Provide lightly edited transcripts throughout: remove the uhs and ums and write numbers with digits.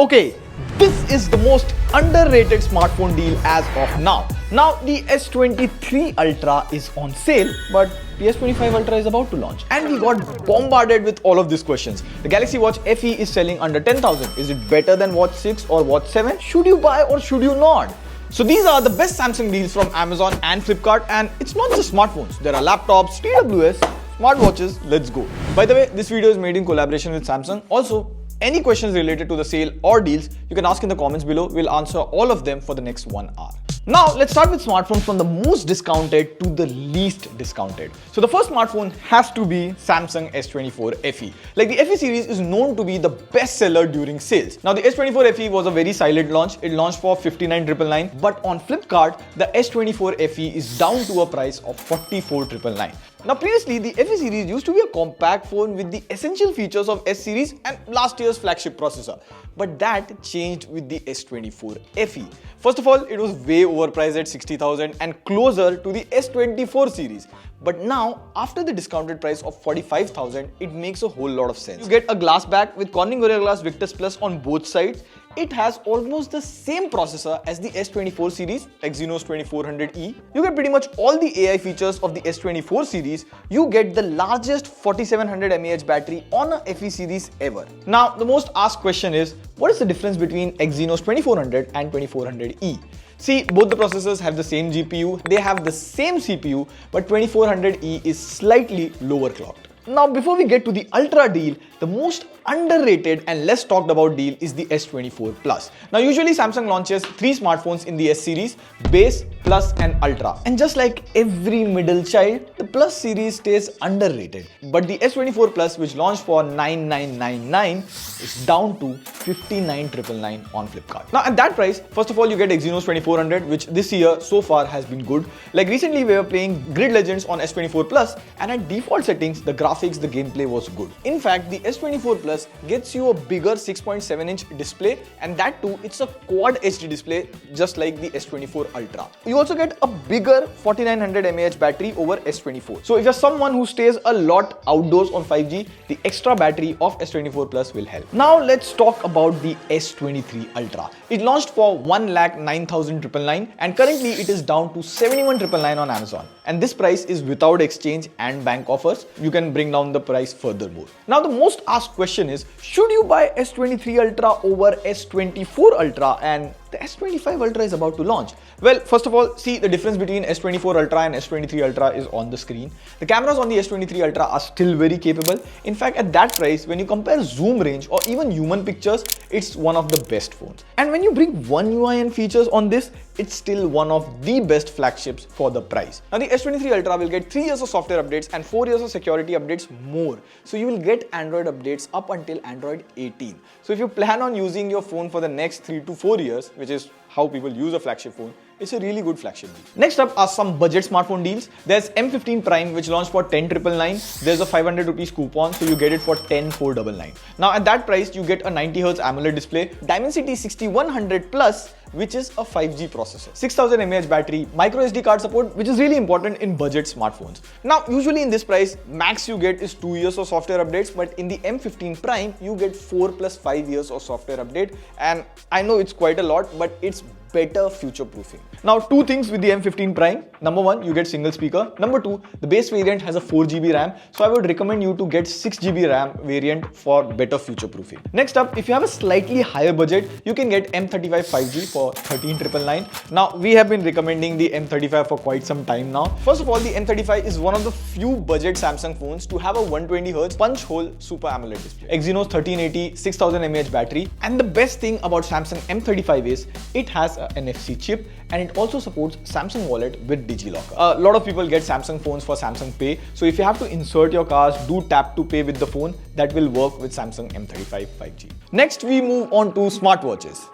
Okay, this is the most underrated smartphone deal as of now. Now the S23 Ultra is on sale, but the S25 Ultra is about to launch. And we got bombarded with all of these questions. The Galaxy Watch FE is selling under 10,000. Is it better than Watch 6 or Watch 7? Should you buy or should you not? So these are the best Samsung deals from Amazon and Flipkart, and it's not just smartphones. There are laptops, TWS, smartwatches. Let's go. By the way, this video is made in collaboration with Samsung. Also, any questions related to the sale or deals, you can ask in the comments below. We'll answer all of them for the next 1 hour. Now, let's start with smartphones from the most discounted to the least discounted. So the first smartphone has to be Samsung S24 FE. Like, the FE series is known to be the best seller during sales. Now, the S24 FE was a very silent launch. It launched for 59,999, but on Flipkart, the S24 FE is down to a price of 44,999. Now, previously, the FE series used to be a compact phone with the essential features of S series and last year's flagship processor. But that changed with the S24 FE. First of all, it was way overpriced at 60,000 and closer to the S24 series. But now, after the discounted price of 45,000, it makes a whole lot of sense. You get a glass back with Corning Gorilla Glass Victus Plus on both sides. It has almost the same processor as the S24 series, Exynos 2400E. You get pretty much all the AI features of the S24 series. You get the largest 4700 mAh battery on a FE series ever. Now, the most asked question is, what is the difference between Exynos 2400 and 2400E? See, both the processors have the same GPU, they have the same CPU, but 2400E is slightly lower clocked. Now, before we get to the Ultra deal, the most underrated and less talked about deal is the S24 Plus. Now, usually Samsung launches 3 smartphones in the S series: Base, Plus and Ultra. And just like every middle child, the Plus series stays underrated. But the S24 Plus, which launched for 9999, is down to 59,999 on Flipkart. Now, at that price, first of all, you get Exynos 2400, which this year so far has been good. Like, recently we were playing Grid Legends on S24 Plus, and at default settings, the graphics, the gameplay was good. In fact, the S24 Plus gets you a bigger 6.7-inch display, and that too, it's a Quad HD display just like the S24 Ultra. You also get a bigger 4900 mAh battery over S24. So if you're someone who stays a lot outdoors on 5G, the extra battery of S24 Plus will help. Now let's talk about the S23 Ultra. It launched for 1,09,999 and currently it is down to 71,999 on Amazon. And this price is without exchange and bank offers. You can bring down the price furthermore. Now, the most asked question is, should you buy S23 Ultra over S24 Ultra? And the S25 Ultra is about to launch. Well, first of all, see, the difference between S24 Ultra and S23 Ultra is on the screen. The cameras on the S23 Ultra are still very capable. In fact, at that price, when you compare zoom range or even human pictures, it's one of the best phones. And when you bring One UI and features on this, it's still one of the best flagships for the price. Now, the S23 Ultra will get 3 years of software updates and 4 years of security updates more. So you will get Android updates up until Android 18. So if you plan on using your phone for the next 3 to 4 years, which is how people use a flagship phone, it's a really good flagship deal. Next up are some budget smartphone deals. There's M15 Prime, which launched for 10,999. There's a 500 rupees coupon, so you get it for 10,499. Now, at that price, you get a 90Hz AMOLED display, Dimensity 6100 Plus, which is a 5G processor, 6,000 mAh battery, micro SD card support, which is really important in budget smartphones. Now, usually in this price, max you get is 2 years of software updates, but in the M15 Prime, you get 4 plus 5 years of software update. And I know it's quite a lot, but it's better future proofing. Now, 2 things with the M15 Prime. Number 1, you get single speaker. Number 2, the base variant has a 4GB RAM. So I would recommend you to get 6GB RAM variant for better future proofing. Next up, if you have a slightly higher budget, you can get M35 5G for 13,999. Now, we have been recommending the M35 for quite some time now. First of all, the M35 is one of the few budget Samsung phones to have a 120Hz punch hole Super AMOLED display. Exynos 1380, 6,000 mAh battery. And the best thing about Samsung M35 is it has a NFC chip and it also supports Samsung Wallet with DigiLocker. A lot of people get Samsung phones for Samsung Pay. So if you have to insert your cards, do tap to pay with the phone. That will work with Samsung M35 5G. Next, we move on to smartwatches.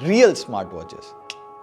Real smartwatches.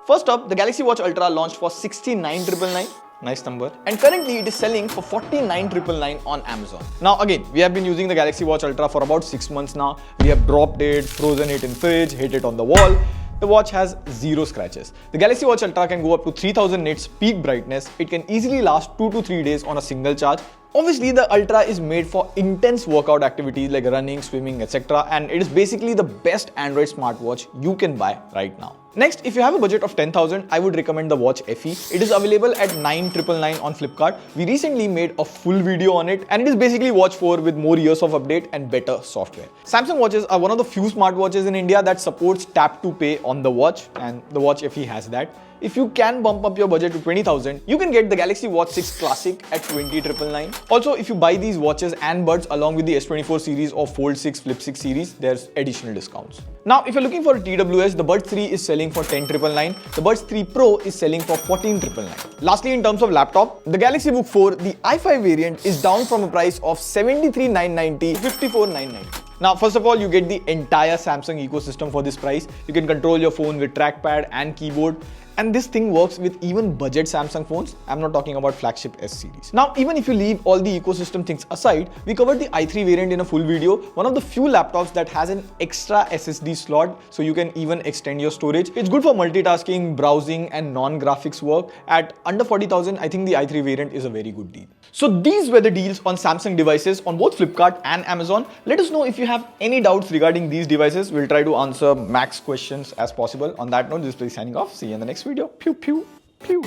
First up, the Galaxy Watch Ultra launched for 69,999. Nice number. And currently it is selling for 49,999 on Amazon. Now again, we have been using the Galaxy Watch Ultra for about 6 months now. We have dropped it, frozen it in fridge, hit it on the wall. The watch has 0 scratches. The Galaxy Watch Ultra can go up to 3000 nits peak brightness. It can easily last 2 to 3 days on a single charge. Obviously, the Ultra is made for intense workout activities like running, swimming, etc. And it is basically the best Android smartwatch you can buy right now. Next, if you have a budget of 10,000, I would recommend the Watch FE. It is available at 9,999 on Flipkart. We recently made a full video on it and it is basically Watch 4 with more years of update and better software. Samsung watches are one of the few smartwatches in India that supports tap to pay on the watch, and the Watch FE has that. If you can bump up your budget to 20,000, you can get the Galaxy Watch 6 Classic at 20,999. Also, if you buy these watches and buds along with the S24 series or Fold 6, Flip 6 series, there's additional discounts. Now, if you're looking for a TWS, the Buds 3 is selling for 10,999. The Buds 3 Pro is selling for 14,999. Lastly, in terms of laptop, the Galaxy Book 4, the i5 variant, is down from a price of 73,990 to 54,990. Now, first of all, you get the entire Samsung ecosystem for this price. You can control your phone with trackpad and keyboard. And this thing works with even budget Samsung phones. I'm not talking about flagship S series. Now, even if you leave all the ecosystem things aside, we covered the i3 variant in a full video. One of the few laptops that has an extra SSD slot, so you can even extend your storage. It's good for multitasking, browsing, and non-graphics work. At under 40,000, I think the i3 variant is a very good deal. So these were the deals on Samsung devices on both Flipkart and Amazon. Let us know if you have any doubts regarding these devices. We'll try to answer max questions as possible. On that note, this is signing off. See you in the next video. Pew, pew, pew.